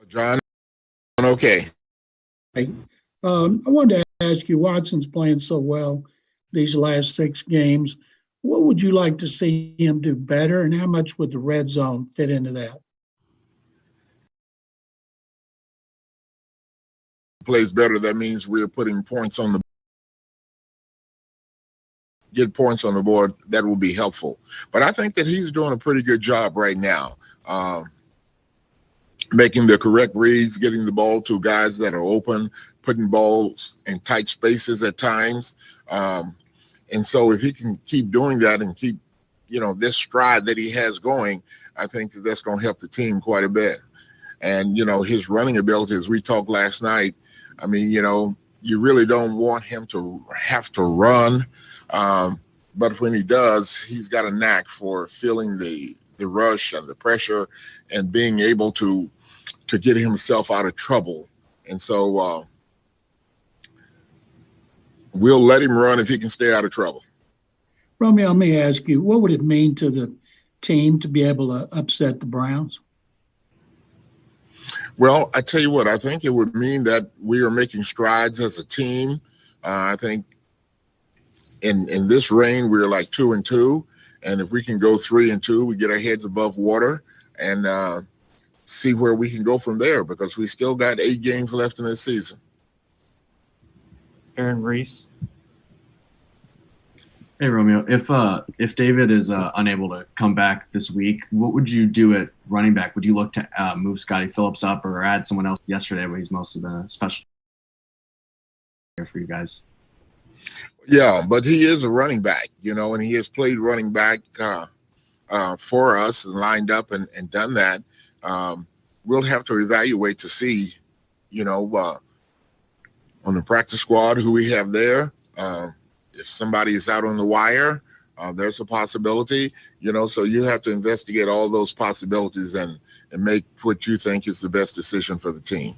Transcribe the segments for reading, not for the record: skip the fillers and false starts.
John, okay. Hey, I wanted to ask you, Watson's playing so well these last 6 games. What would you like to see him do better, and how much would the red zone fit into that? Plays better. That means we're putting points on the get points on the board. That will be helpful. But I think that he's doing a pretty good job right now, making the correct reads, getting the ball to guys that are open, putting balls in tight spaces at times. And so if he can keep doing that and keep, this stride that he has going, I think that that's going to help the team quite a bit. And, his running ability, as we talked last night, I mean, you really don't want him to have to run. But when he does, he's got a knack for feeling the rush and the pressure and being able to get himself out of trouble. And so we'll let him run if he can stay out of trouble. Romeo, let me ask you, what would it mean to the team to be able to upset the Browns? Well, I tell you what, I think it would mean that we are making strides as a team. I think in this reign, we're like 2-2. And if we can go 3-2, we get our heads above water and see where we can go from there, because we still got 8 games left in this season. Aaron Reese. Hey, Romeo, if David is unable to come back this week, what would you do at running back? Would you look to move Scotty Phillips up or add someone else? Yesterday, but he's mostly been a special for you guys. Yeah, but he is a running back, and he has played running back for us and lined up and done that. We'll have to evaluate to see, on the practice squad who we have there. If somebody is out on the wire, there's a possibility, so you have to investigate all those possibilities and make what you think is the best decision for the team.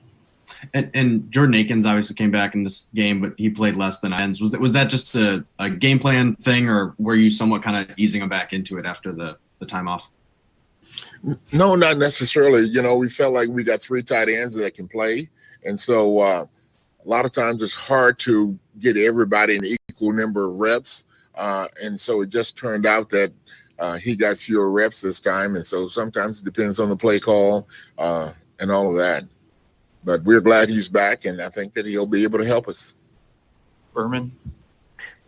And Jordan Akins obviously came back in this game, but he played less than ends. Was that just a game plan thing, or were you somewhat kind of easing him back into it after the time off? No, not necessarily. We felt like we got 3 tight ends that can play. And so a lot of times it's hard to get everybody an equal number of reps. And so it just turned out that he got fewer reps this time. And so sometimes it depends on the play call and all of that. But we're glad he's back, and I think that he'll be able to help us. Berman.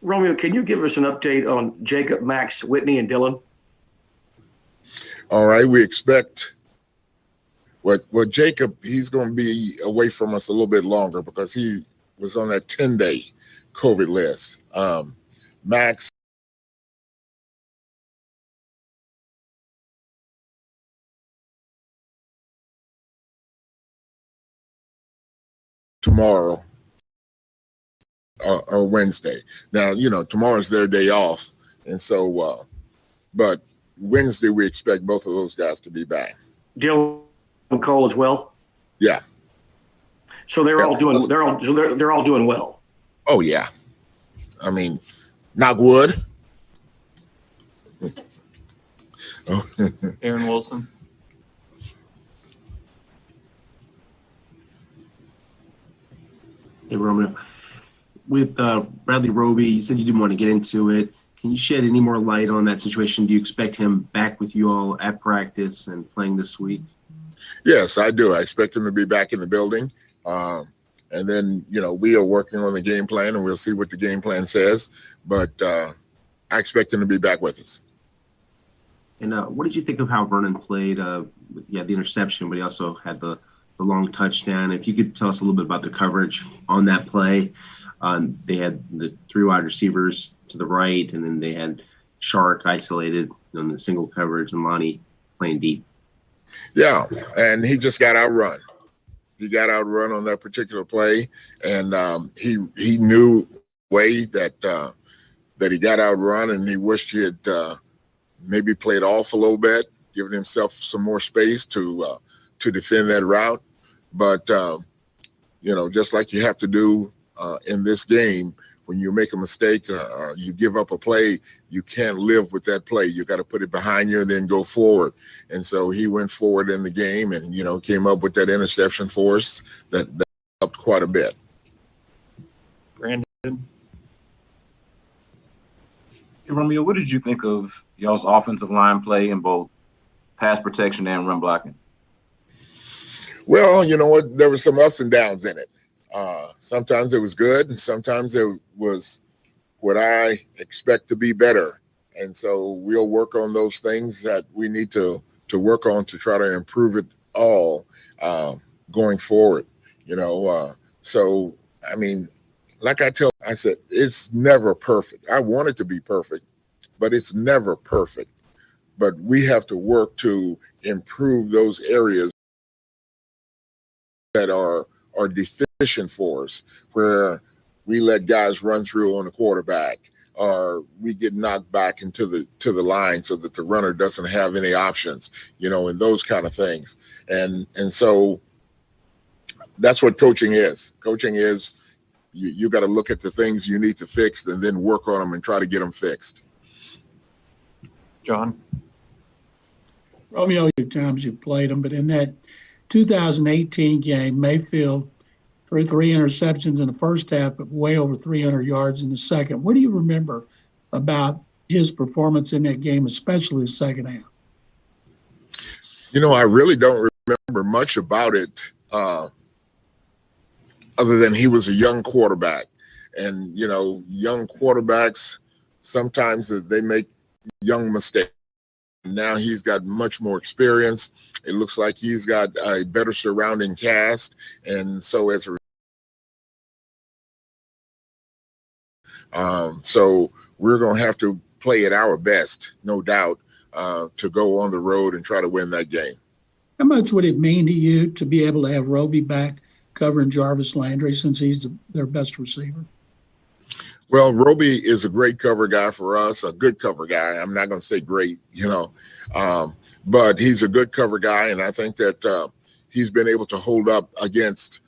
Romeo, can you give us an update on Jacob, Max, Whitney, and Dylan? All right, we expect Jacob, he's going to be away from us a little bit longer because he was on that 10-day COVID list. Max, tomorrow or Wednesday. Now, tomorrow's their day off. And so, but Wednesday, we expect both of those guys to be back. Dylan Cole as well? Yeah. So they're all doing well. Oh, yeah. I mean, knock wood. Aaron Wilson. Hey, Romeo. With Bradley Roby, you said you didn't want to get into it. Can you shed any more light on that situation? Do you expect him back with you all at practice and playing this week? Yes, I do. I expect him to be back in the building. And then, we are working on the game plan, and we'll see what the game plan says. But I expect him to be back with us. And what did you think of how Vernon played? He had the interception, but he also had the long touchdown. If you could tell us a little bit about the coverage on that play. They had the 3 wide receivers to the right, and then they had Shark isolated on the single coverage and Lonnie playing deep. Yeah, and he just got outrun. He got outrun on that particular play, and he knew way that he got outrun, and he wished he had maybe played off a little bit, giving himself some more space to defend that route. But just like you have to do in this game, when when you make a mistake, you give up a play, you can't live with that play. You got to put it behind you and then go forward. And so he went forward in the game and, came up with that interception for us that helped quite a bit. Brandon? Hey, Romeo, what did you think of y'all's offensive line play in both pass protection and run blocking? Well, you know what? There were some ups and downs in it. Sometimes it was good, and sometimes it was what I expect to be better. And so we'll work on those things that we need to work on to try to improve it all going forward. So, I mean, like I said, it's never perfect. I want it to be perfect, but it's never perfect. But we have to work to improve those areas that are deficient for us, where we let guys run through on the quarterback, or we get knocked back into the line so that the runner doesn't have any options, and those kind of things. And so that's what coaching is. Coaching is you got to look at the things you need to fix and then work on them and try to get them fixed. John? Romeo, your times you played them, but in that 2018 game, Mayfield threw 3 interceptions in the first half, but way over 300 yards in the second. What do you remember about his performance in that game, especially the second half? I really don't remember much about it other than he was a young quarterback. And, young quarterbacks, sometimes they make young mistakes. Now he's got much more experience. It looks like he's got a better surrounding cast. And so so we're going to have to play at our best, no doubt, to go on the road and try to win that game. How much would it mean to you to be able to have Roby back covering Jarvis Landry since he's their best receiver? Well, Roby is a great cover guy for us, a good cover guy. I'm not going to say great, but he's a good cover guy. And I think that he's been able to hold up against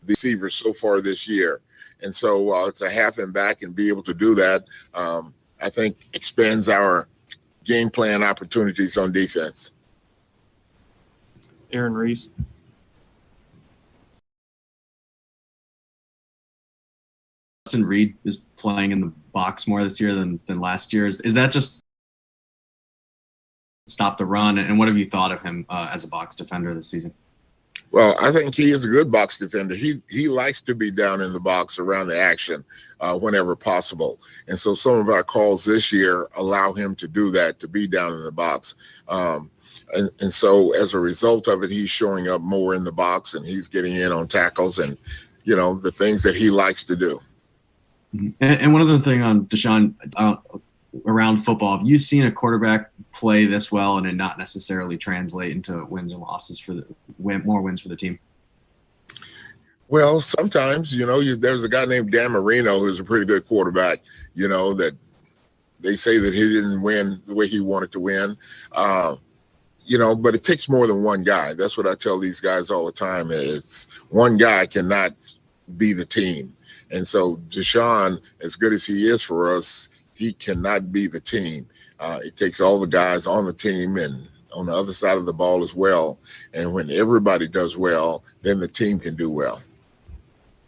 the receivers so far this year. And so to have him back and be able to do that, I think expands our game plan opportunities on defense. Aaron Reese? Reid is playing in the box more this year than last year. Is that just stop the run? And what have you thought of him as a box defender this season? Well, I think he is a good box defender. He likes to be down in the box around the action whenever possible. And so some of our calls this year allow him to do that, to be down in the box. And so as a result of it, he's showing up more in the box and he's getting in on tackles and, the things that he likes to do. And one other thing on Deshaun, around football, have you seen a quarterback play this well and it not necessarily translate into wins and losses more wins for the team? Well, sometimes, there's a guy named Dan Marino who's a pretty good quarterback, that they say that he didn't win the way he wanted to win. But it takes more than one guy. That's what I tell these guys all the time. It's one guy cannot be the team. And so Deshaun, as good as he is for us, he cannot be the team. It takes all the guys on the team and on the other side of the ball as well. And when everybody does well, then the team can do well.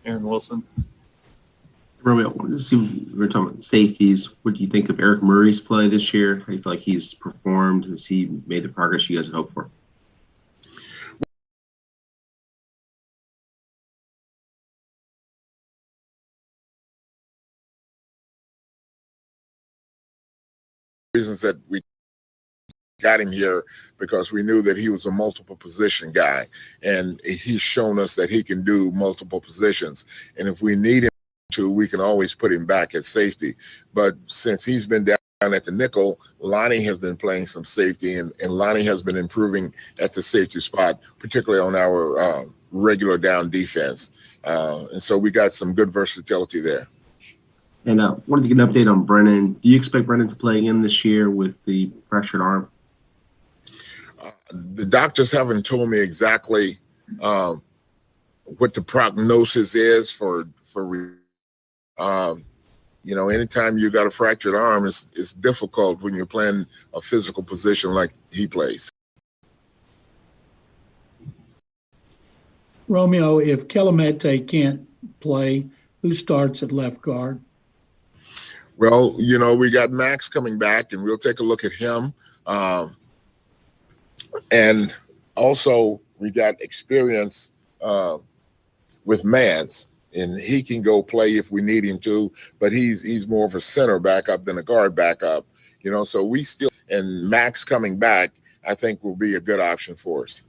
Aaron Wilson? Romeo, we're talking about safeties. What do you think of Eric Murray's play this year? How do you feel like he's performed? Has he made the progress you guys had hoped for? Reasons that we got him here because we knew that he was a multiple position guy, and he's shown us that he can do multiple positions. And if we need him to, we can always put him back at safety. But since he's been down at the nickel, Lonnie has been playing some safety, and Lonnie has been improving at the safety spot, particularly on our regular down defense. And so we got some good versatility there. And wanted to get an update on Brennan. Do you expect Brennan to play again this year with the fractured arm? The doctors haven't told me exactly what the prognosis is for anytime you got a fractured arm, it's difficult when you're playing a physical position like he plays. Romeo, if Kelemete can't play, who starts at left guard? Well, we got Max coming back, and we'll take a look at him. And also, we got experience with Mads, and he can go play if we need him to, but he's more of a center backup than a guard backup, so we still, and Max coming back, I think will be a good option for us.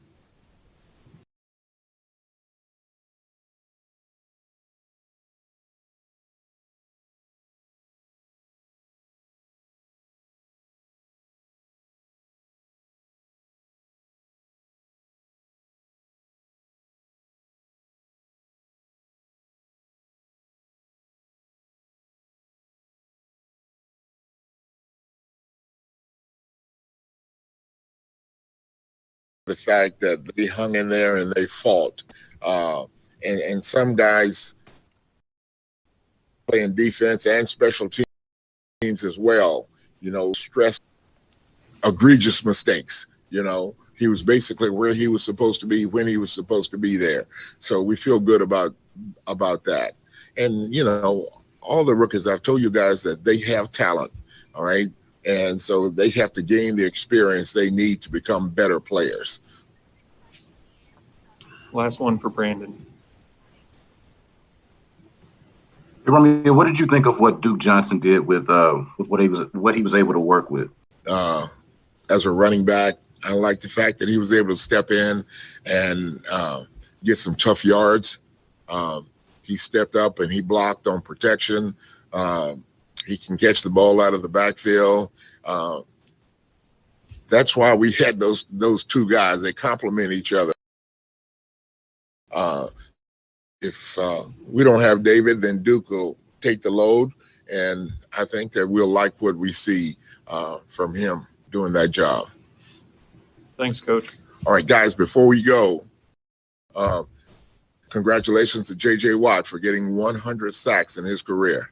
The fact that they hung in there and they fought, and some guys playing defense and special teams as well, stress egregious mistakes. He was basically where he was supposed to be when he was supposed to be there. So we feel good about that. And all the rookies, I've told you guys that they have talent. All right. And so they have to gain the experience they need to become better players. Last one for Brandon. Hey, Romeo, what did you think of what Duke Johnson did with what he was able to work with? As a running back, I like the fact that he was able to step in and get some tough yards. He stepped up and he blocked on protection. He can catch the ball out of the backfield. That's why we had those two guys. They complement each other. If we don't have David, then Duke will take the load, and I think that we'll like what we see from him doing that job. Thanks, Coach. All right, guys, before we go, congratulations to J.J. Watt for getting 100 sacks in his career.